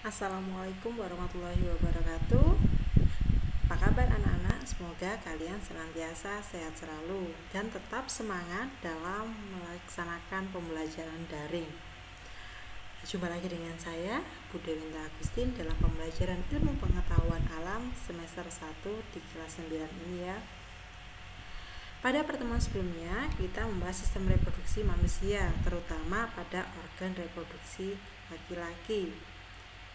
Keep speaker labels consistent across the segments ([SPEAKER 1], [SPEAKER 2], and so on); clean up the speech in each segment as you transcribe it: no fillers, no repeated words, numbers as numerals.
[SPEAKER 1] Assalamualaikum warahmatullahi wabarakatuh. Apa kabar anak-anak? Semoga kalian senantiasa sehat selalu dan tetap semangat dalam melaksanakan pembelajaran daring. Jumpa lagi dengan saya, Bu Dewinta Agustin, dalam pembelajaran ilmu pengetahuan alam semester 1 di kelas 9 ini ya. Pada pertemuan sebelumnya, kita membahas sistem reproduksi manusia, terutama pada organ reproduksi laki-laki.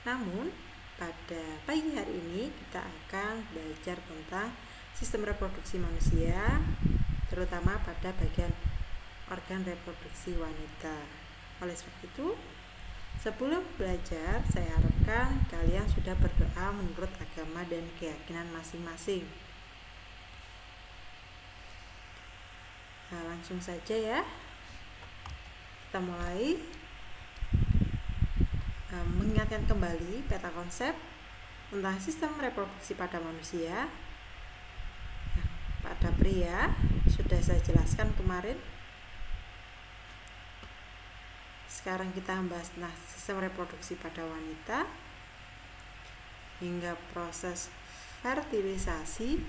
[SPEAKER 1] Namun, pada pagi hari ini kita akan belajar tentang sistem reproduksi manusia, terutama pada bagian organ reproduksi wanita. Oleh sebab itu, sebelum belajar, saya harapkan kalian sudah berdoa menurut agama dan keyakinan masing-masing. Nah, langsung saja ya. Kita mulai. Mengingatkan kembali peta konsep tentang sistem reproduksi pada manusia. Nah, pada pria sudah saya jelaskan kemarin. Sekarang kita membahas tentang sistem reproduksi pada wanita hingga proses fertilisasi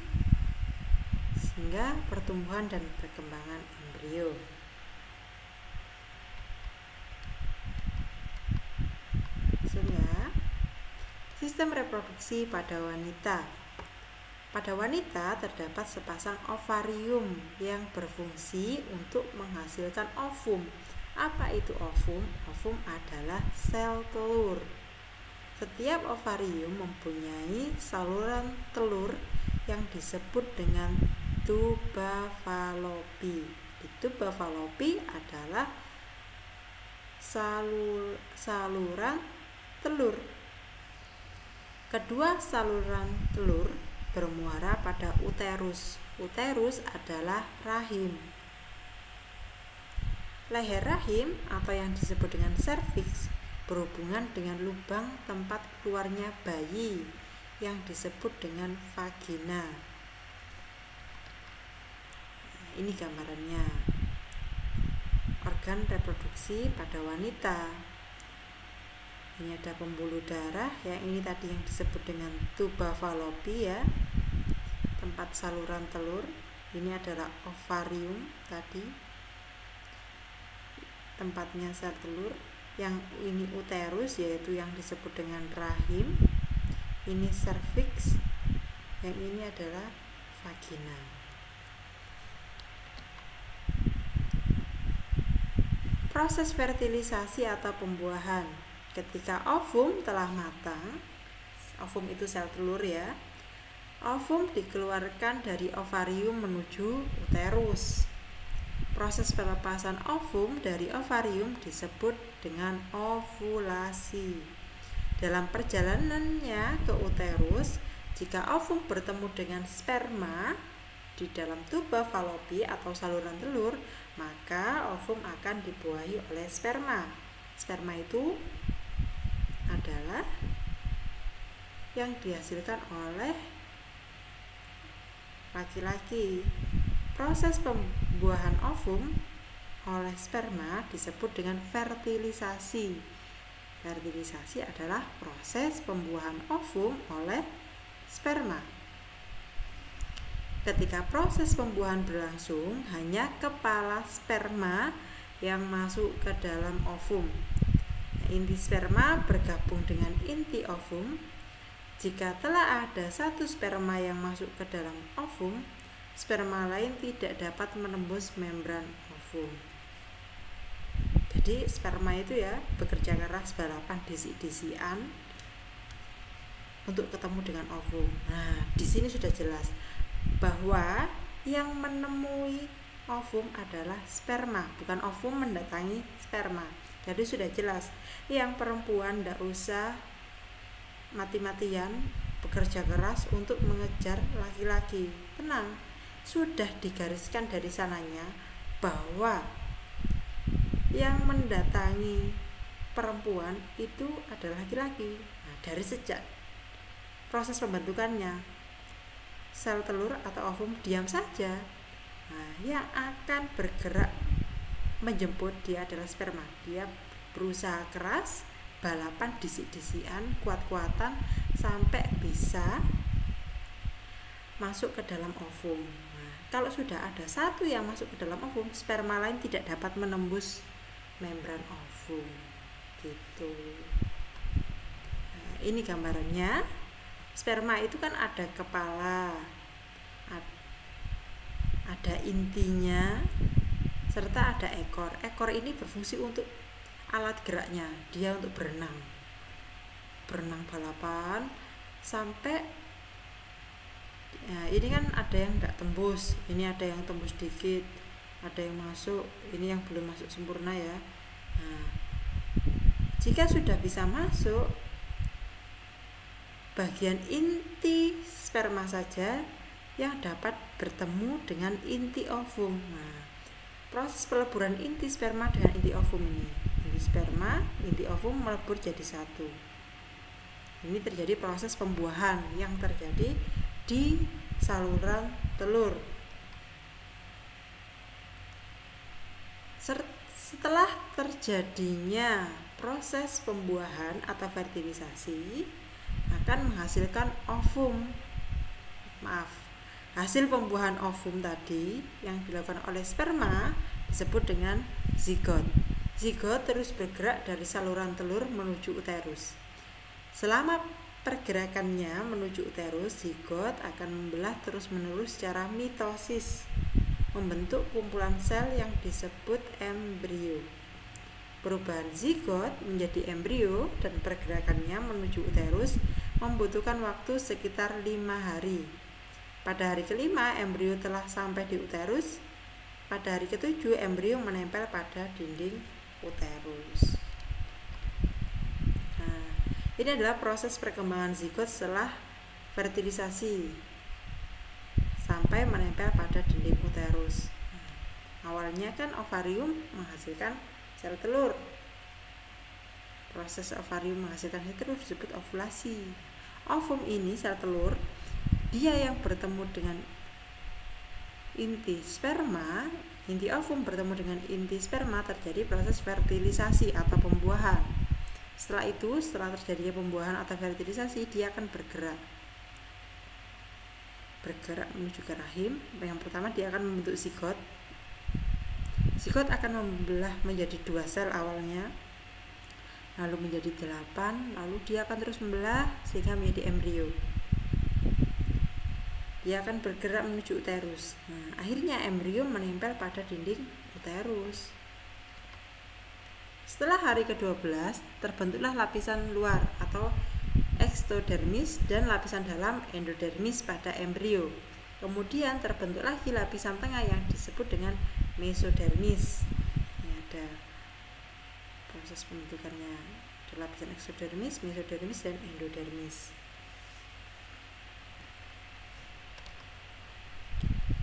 [SPEAKER 1] sehingga pertumbuhan dan perkembangan embrio. Sistem reproduksi pada wanita. Pada wanita terdapat sepasang ovarium yang berfungsi untuk menghasilkan ovum. Apa itu ovum? Ovum adalah sel telur. Setiap ovarium mempunyai saluran telur yang disebut dengan tuba Fallopi. Tuba Fallopi adalah saluran telur. Kedua saluran telur bermuara pada uterus. Uterus adalah rahim. Leher rahim atau yang disebut dengan serviks berhubungan dengan lubang tempat keluarnya bayi yang disebut dengan vagina. Ini gambarannya. Organ reproduksi pada wanita. Ini ada pembuluh darah, yang ini tadi yang disebut dengan tuba Fallopi ya, tempat saluran telur. Ini adalah ovarium tadi, tempatnya sel telur. Yang ini uterus, yaitu yang disebut dengan rahim. Ini serviks, yang ini adalah vagina. Proses fertilisasi atau pembuahan. Ketika ovum telah matang, ovum itu sel telur ya, ovum dikeluarkan dari ovarium menuju uterus. Proses pelepasan ovum dari ovarium disebut dengan ovulasi. Dalam perjalanannya ke uterus, jika ovum bertemu dengan sperma di dalam tuba Fallopi atau saluran telur, maka ovum akan dibuahi oleh sperma. Sperma itu adalah yang dihasilkan oleh laki-laki. Proses pembuahan ovum oleh sperma disebut dengan fertilisasi. Fertilisasi adalah proses pembuahan ovum oleh sperma. Ketika proses pembuahan berlangsung, hanya kepala sperma yang masuk ke dalam ovum. Inti sperma bergabung dengan inti ovum. Jika telah ada satu sperma yang masuk ke dalam ovum, sperma lain tidak dapat menembus membran ovum. Jadi sperma itu ya bekerja keras, balapan disik-disikan untuk ketemu dengan ovum. Nah, di sini sudah jelas bahwa yang menemui ovum adalah sperma, bukan ovum mendatangi sperma. Jadi sudah jelas, yang perempuan tidak usah mati-matian bekerja keras untuk mengejar laki-laki. Tenang, sudah digariskan dari sananya bahwa yang mendatangi perempuan itu adalah laki-laki. Nah, dari sejak proses pembentukannya, sel telur atau ovum diam saja. Nah, yang akan bergerak menjemput dia adalah sperma. Dia berusaha keras, balapan disik-disikan, kuat-kuatan sampai bisa masuk ke dalam ovum. Nah, kalau sudah ada satu yang masuk ke dalam ovum, sperma lain tidak dapat menembus membran ovum. Gitu. Nah, ini gambarannya. Sperma itu kan ada kepala, ada intinya, serta ada ekor. Ekor ini berfungsi untuk alat geraknya, dia untuk berenang balapan sampai ya, ini kan ada yang tidak tembus, ini ada yang tembus dikit, ada yang masuk, ini yang belum masuk sempurna ya. Nah, jika sudah bisa masuk, bagian inti sperma saja yang dapat bertemu dengan inti ovum. Nah, proses peleburan inti sperma dengan inti ovum ini, inti sperma, inti ovum melebur jadi satu. Ini terjadi proses pembuahan yang terjadi di saluran telur. Setelah terjadinya proses pembuahan atau fertilisasi akan menghasilkan ovum. Hasil pembuahan ovum tadi yang dilakukan oleh sperma disebut dengan zigot. Zigot terus bergerak dari saluran telur menuju uterus. Selama pergerakannya menuju uterus, zigot akan membelah terus-menerus secara mitosis, membentuk kumpulan sel yang disebut embrio. Perubahan zigot menjadi embrio dan pergerakannya menuju uterus membutuhkan waktu sekitar 5 hari. Pada hari ke-5, embrio telah sampai di uterus. Pada hari ke-7, embrio menempel pada dinding uterus. Nah, ini adalah proses perkembangan zigot setelah fertilisasi sampai menempel pada dinding uterus. Nah, awalnya kan ovarium menghasilkan sel telur. Proses ovarium menghasilkan sel telur disebut ovulasi. Ovum ini, sel telur, dia yang bertemu dengan inti sperma, inti ovum bertemu dengan inti sperma, terjadi proses fertilisasi atau pembuahan. Setelah itu, setelah terjadinya pembuahan atau fertilisasi, dia akan bergerak menuju ke rahim. Yang pertama, dia akan membentuk zigot. Zigot akan membelah menjadi 2 sel awalnya, lalu menjadi 8, lalu dia akan terus membelah sehingga menjadi embrio. Dia akan bergerak menuju uterus. Nah, akhirnya embrio menempel pada dinding uterus. Setelah hari ke-12, terbentuklah lapisan luar atau ektodermis dan lapisan dalam endodermis pada embrio. Kemudian terbentuk lagi lapisan tengah yang disebut dengan mesodermis. Ini ada proses pembentukannya. Ada lapisan ektodermis, mesodermis, dan endodermis.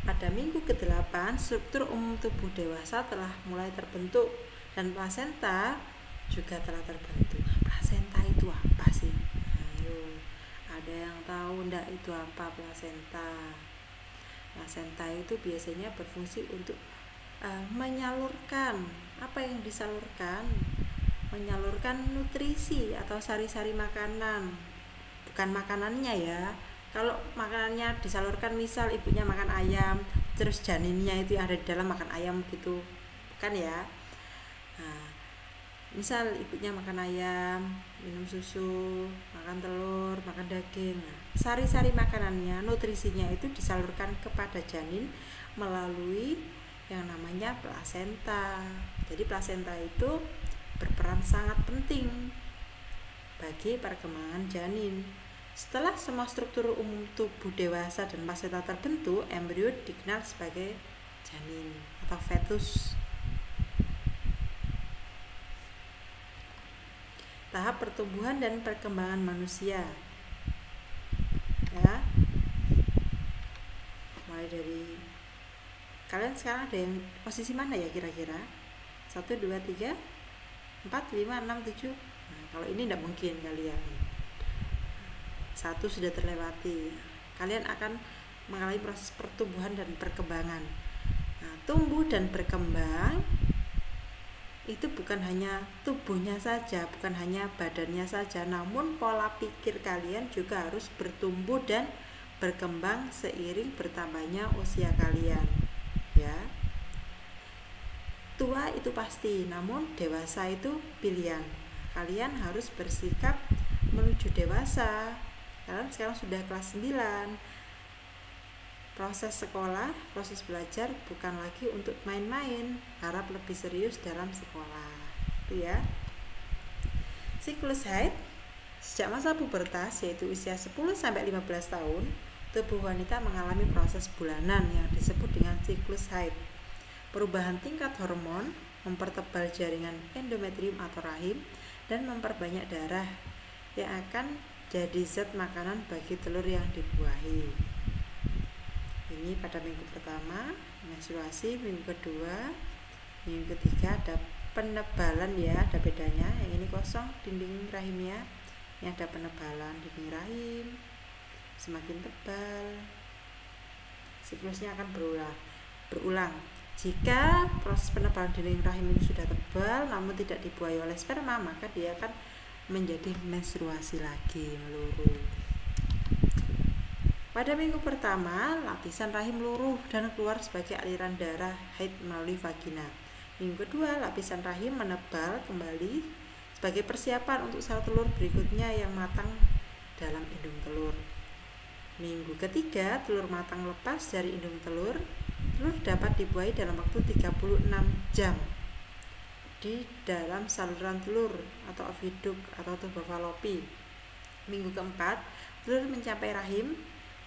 [SPEAKER 1] Pada minggu ke-8, struktur umum tubuh dewasa telah mulai terbentuk dan plasenta juga telah terbentuk. Plasenta itu apa sih? Ayo, ada yang tahu enggak itu apa plasenta? Plasenta itu biasanya berfungsi untuk menyalurkan. Apa yang disalurkan? Menyalurkan nutrisi atau sari-sari makanan. Bukan makanannya ya. Kalau makanannya disalurkan, misal ibunya makan ayam, terus janinnya itu yang ada di dalam makan ayam gitu, kan ya. Nah, misal ibunya makan ayam, minum susu, makan telur, makan daging. Nah, sari-sari makanannya, nutrisinya itu disalurkan kepada janin melalui yang namanya plasenta. Jadi plasenta itu berperan sangat penting bagi perkembangan janin. Setelah semua struktur umum tubuh dewasa dan plasenta terbentuk, embrio dikenal sebagai janin atau fetus. Tahap pertumbuhan dan perkembangan manusia. Ya. Mulai dari kalian sekarang ada yang posisi mana ya kira-kira? 1, 2, 3, 4, 5, 6, 7. Nah, kalau ini tidak mungkin kalian. 1 sudah terlewati. Kalian akan mengalami proses pertumbuhan dan perkembangan. Nah, tumbuh dan berkembang itu bukan hanya tubuhnya saja, bukan hanya badannya saja, namun pola pikir kalian juga harus bertumbuh dan berkembang seiring bertambahnya usia kalian, ya. Tua itu pasti, namun dewasa itu pilihan. Kalian harus bersikap menuju dewasa. Kalian sekarang sudah kelas 9. Proses sekolah, proses belajar bukan lagi untuk main-main, harap lebih serius dalam sekolah. Itu ya. Siklus haid sejak masa pubertas, yaitu usia 10-15 tahun, tubuh wanita mengalami proses bulanan yang disebut dengan siklus haid. Perubahan tingkat hormon mempertebal jaringan endometrium atau rahim dan memperbanyak darah yang akan jadi zat makanan bagi telur yang dibuahi. Ini pada minggu pertama menstruasi, minggu kedua, minggu ketiga ada penebalan ya, ada bedanya. Yang ini kosong dinding rahimnya, ini ada penebalan dinding rahim, semakin tebal. Siklusnya akan berulang. Jika proses penebalan dinding rahim itu sudah tebal namun tidak dibuahi oleh sperma, maka dia akan menjadi menstruasi lagi, meluruh. Pada minggu pertama, lapisan rahim luruh dan keluar sebagai aliran darah haid melalui vagina. Minggu kedua, lapisan rahim menebal kembali sebagai persiapan untuk sel telur berikutnya yang matang dalam indung telur. Minggu ketiga, telur matang lepas dari indung telur. Telur dapat dibuahi dalam waktu 36 jam di dalam saluran telur atau oviduct atau tuba falopi. Minggu keempat, telur mencapai rahim.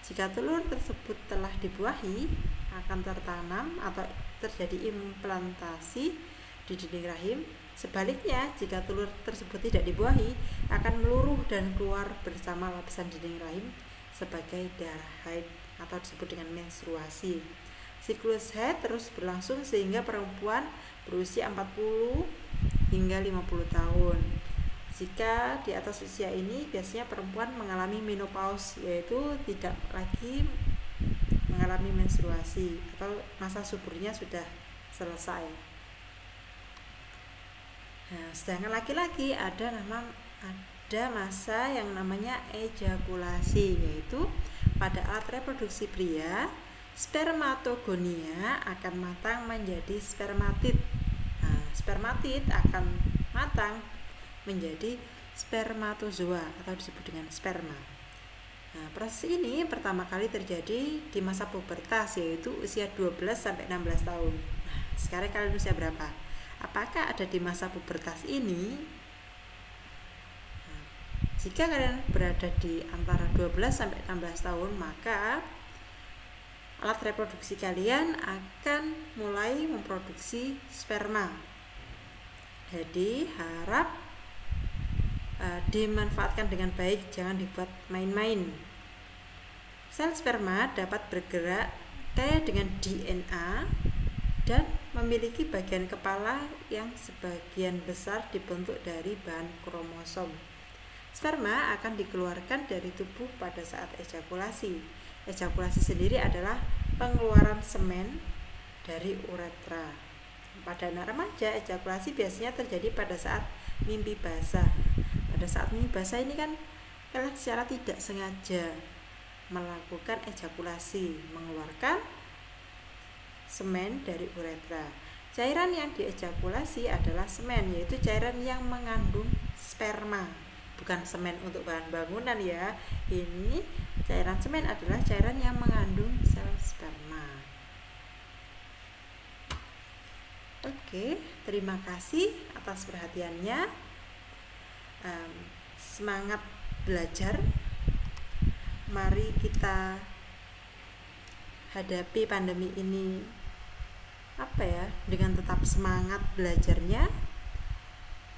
[SPEAKER 1] Jika telur tersebut telah dibuahi, akan tertanam atau terjadi implantasi di dinding rahim. Sebaliknya, jika telur tersebut tidak dibuahi, akan meluruh dan keluar bersama lapisan dinding rahim sebagai darah haid atau disebut dengan menstruasi. Siklus haid terus berlangsung sehingga perempuan berusia 40 hingga 50 tahun. Jika di atas usia ini, biasanya perempuan mengalami menopause, yaitu tidak lagi mengalami menstruasi atau masa suburnya sudah selesai. Nah, sedangkan laki-laki ada masa yang namanya ejakulasi, yaitu pada alat reproduksi pria, spermatogonia akan matang menjadi spermatid. Nah, spermatid akan matang menjadi spermatozoa atau disebut dengan sperma. Nah, proses ini pertama kali terjadi di masa pubertas, yaitu usia 12-16 tahun. Nah, sekarang kalian usia berapa? Apakah ada di masa pubertas ini? Nah, jika kalian berada di antara 12-16 tahun, maka alat reproduksi kalian akan mulai memproduksi sperma. Jadi harap dimanfaatkan dengan baik, jangan dibuat main-main. Sel sperma dapat bergerak kaya dengan DNA dan memiliki bagian kepala yang sebagian besar dibentuk dari bahan kromosom. Sperma akan dikeluarkan dari tubuh pada saat ejakulasi. Ejakulasi sendiri adalah pengeluaran semen dari uretra. Pada anak remaja, ejakulasi biasanya terjadi pada saat mimpi basah. Pada saat mimpi basah ini kan kalian secara tidak sengaja melakukan ejakulasi, mengeluarkan semen dari uretra. Cairan yang diejakulasi adalah semen, yaitu cairan yang mengandung sperma, bukan semen untuk bahan bangunan ya. Ini cairan semen adalah cairan yang mengandung sel sperma. Oke, terima kasih atas perhatiannya. Semangat belajar. Mari kita hadapi pandemi ini dengan tetap semangat belajarnya,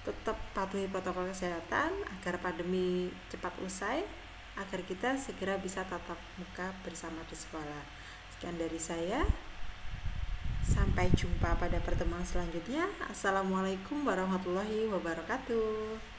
[SPEAKER 1] tetap patuhi protokol kesehatan agar pandemi cepat usai, agar kita segera bisa tatap muka bersama di sekolah. Sekian dari saya. Sampai jumpa pada pertemuan selanjutnya. Assalamualaikum warahmatullahi wabarakatuh.